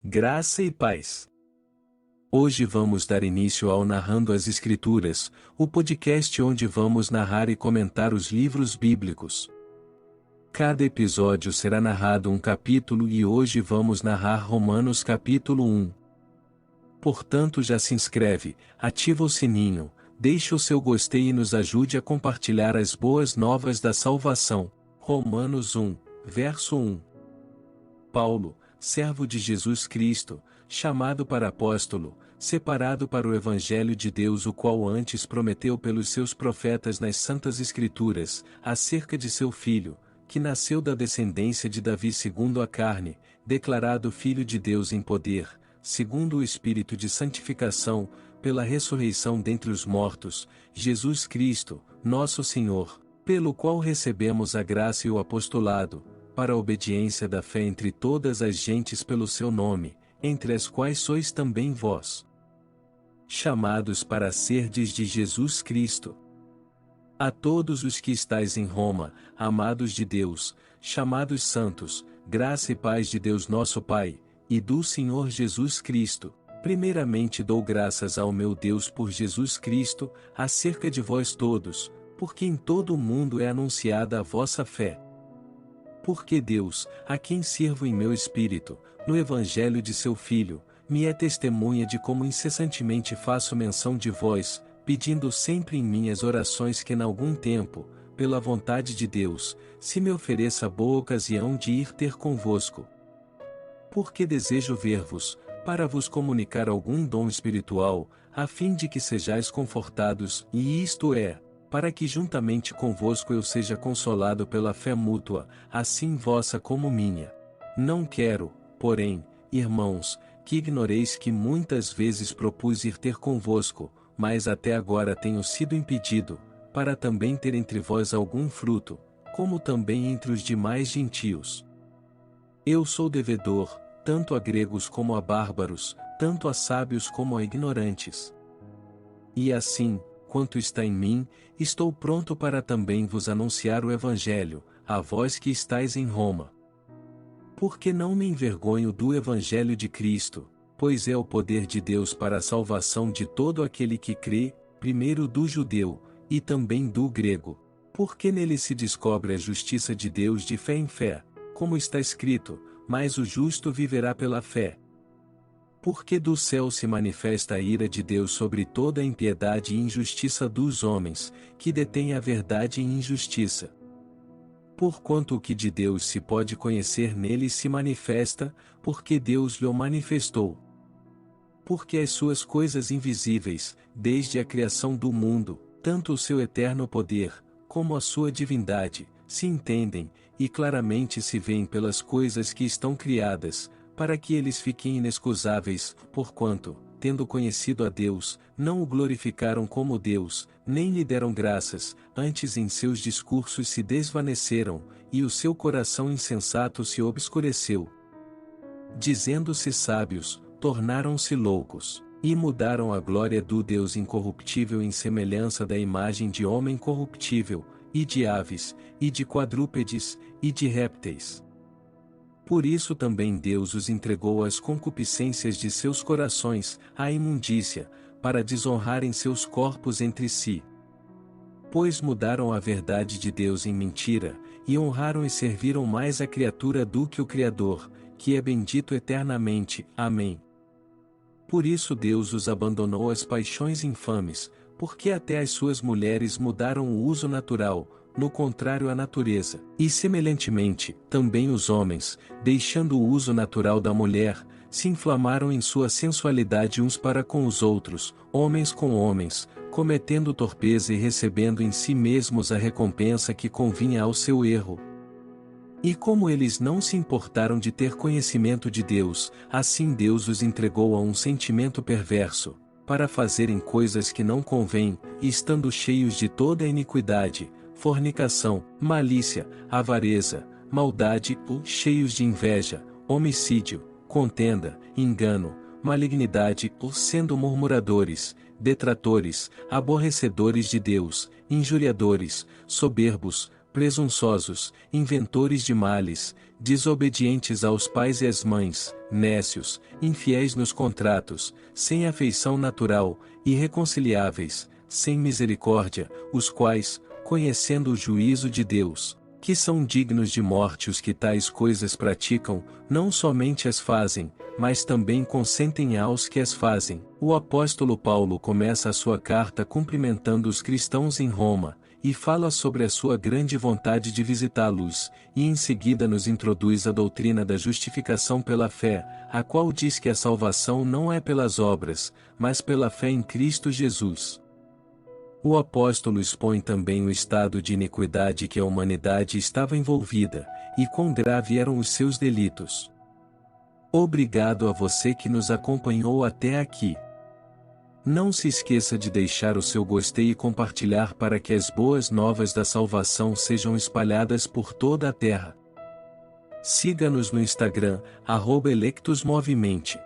Graça e paz. Hoje vamos dar início ao Narrando as Escrituras, o podcast onde vamos narrar e comentar os livros bíblicos. Cada episódio será narrado um capítulo e hoje vamos narrar Romanos capítulo 1. Portanto, já se inscreve, ativa o sininho, deixe o seu gostei e nos ajude a compartilhar as boas novas da salvação. Romanos 1, verso 1. Paulo, servo de Jesus Cristo, chamado para apóstolo, separado para o Evangelho de Deus, o qual antes prometeu pelos seus profetas nas Santas Escrituras, acerca de seu Filho, que nasceu da descendência de Davi segundo a carne, declarado Filho de Deus em poder, segundo o Espírito de santificação, pela ressurreição dentre os mortos, Jesus Cristo, nosso Senhor, pelo qual recebemos a graça e o apostolado, para a obediência da fé entre todas as gentes pelo seu nome, entre as quais sois também vós, chamados para serdes de Jesus Cristo. A todos os que estais em Roma, amados de Deus, chamados santos, graça e paz de Deus nosso Pai, e do Senhor Jesus Cristo. Primeiramente dou graças ao meu Deus por Jesus Cristo, acerca de vós todos, porque em todo o mundo é anunciada a vossa fé. Porque Deus, a quem sirvo em meu espírito, no Evangelho de seu Filho, me é testemunha de como incessantemente faço menção de vós, pedindo sempre em minhas orações que, em algum tempo, pela vontade de Deus, se me ofereça boa ocasião de ir ter convosco. Porque desejo ver-vos, para vos comunicar algum dom espiritual, a fim de que sejais confortados, e isto é, para que juntamente convosco eu seja consolado pela fé mútua, assim vossa como minha. Não quero, porém, irmãos, que ignoreis que muitas vezes propus ir ter convosco, mas até agora tenho sido impedido, para também ter entre vós algum fruto, como também entre os demais gentios. Eu sou devedor, tanto a gregos como a bárbaros, tanto a sábios como a ignorantes. E assim, quanto está em mim, estou pronto para também vos anunciar o Evangelho, a vós que estáis em Roma. Porque não me envergonho do Evangelho de Cristo, pois é o poder de Deus para a salvação de todo aquele que crê, primeiro do judeu, e também do grego. Porque nele se descobre a justiça de Deus de fé em fé, como está escrito, mas o justo viverá pela fé. Porque do céu se manifesta a ira de Deus sobre toda a impiedade e injustiça dos homens, que detêm a verdade em injustiça. Porquanto o que de Deus se pode conhecer nele se manifesta, porque Deus lhe o manifestou. Porque as suas coisas invisíveis, desde a criação do mundo, tanto o seu eterno poder, como a sua divindade, se entendem, e claramente se veem pelas coisas que estão criadas, para que eles fiquem inexcusáveis, porquanto, tendo conhecido a Deus, não o glorificaram como Deus, nem lhe deram graças, antes em seus discursos se desvaneceram, e o seu coração insensato se obscureceu. Dizendo-se sábios, tornaram-se loucos, e mudaram a glória do Deus incorruptível em semelhança da imagem de homem corruptível, e de aves, e de quadrúpedes, e de répteis. Por isso também Deus os entregou às concupiscências de seus corações, à imundícia, para desonrarem seus corpos entre si. Pois mudaram a verdade de Deus em mentira, e honraram e serviram mais a criatura do que o Criador, que é bendito eternamente. Amém. Por isso Deus os abandonou às paixões infames, porque até as suas mulheres mudaram o uso natural, no contrário à natureza. E semelhantemente, também os homens, deixando o uso natural da mulher, se inflamaram em sua sensualidade uns para com os outros, homens com homens, cometendo torpeza e recebendo em si mesmos a recompensa que convinha ao seu erro. E como eles não se importaram de ter conhecimento de Deus, assim Deus os entregou a um sentimento perverso, para fazerem coisas que não convêm, e estando cheios de toda a iniquidade, fornicação, malícia, avareza, maldade, cheios de inveja, homicídio, contenda, engano, malignidade, sendo murmuradores, detratores, aborrecedores de Deus, injuriadores, soberbos, presunçosos, inventores de males, desobedientes aos pais e às mães, nécios, infiéis nos contratos, sem afeição natural, irreconciliáveis, sem misericórdia, os quais, conhecendo o juízo de Deus, que são dignos de morte os que tais coisas praticam, não somente as fazem, mas também consentem aos que as fazem. O apóstolo Paulo começa a sua carta cumprimentando os cristãos em Roma, e fala sobre a sua grande vontade de visitá-los, e em seguida nos introduz a doutrina da justificação pela fé, a qual diz que a salvação não é pelas obras, mas pela fé em Cristo Jesus. O apóstolo expõe também o estado de iniquidade que a humanidade estava envolvida, e quão grave eram os seus delitos. Obrigado a você que nos acompanhou até aqui. Não se esqueça de deixar o seu gostei e compartilhar para que as boas novas da salvação sejam espalhadas por toda a terra. Siga-nos no Instagram, @electusmovimente.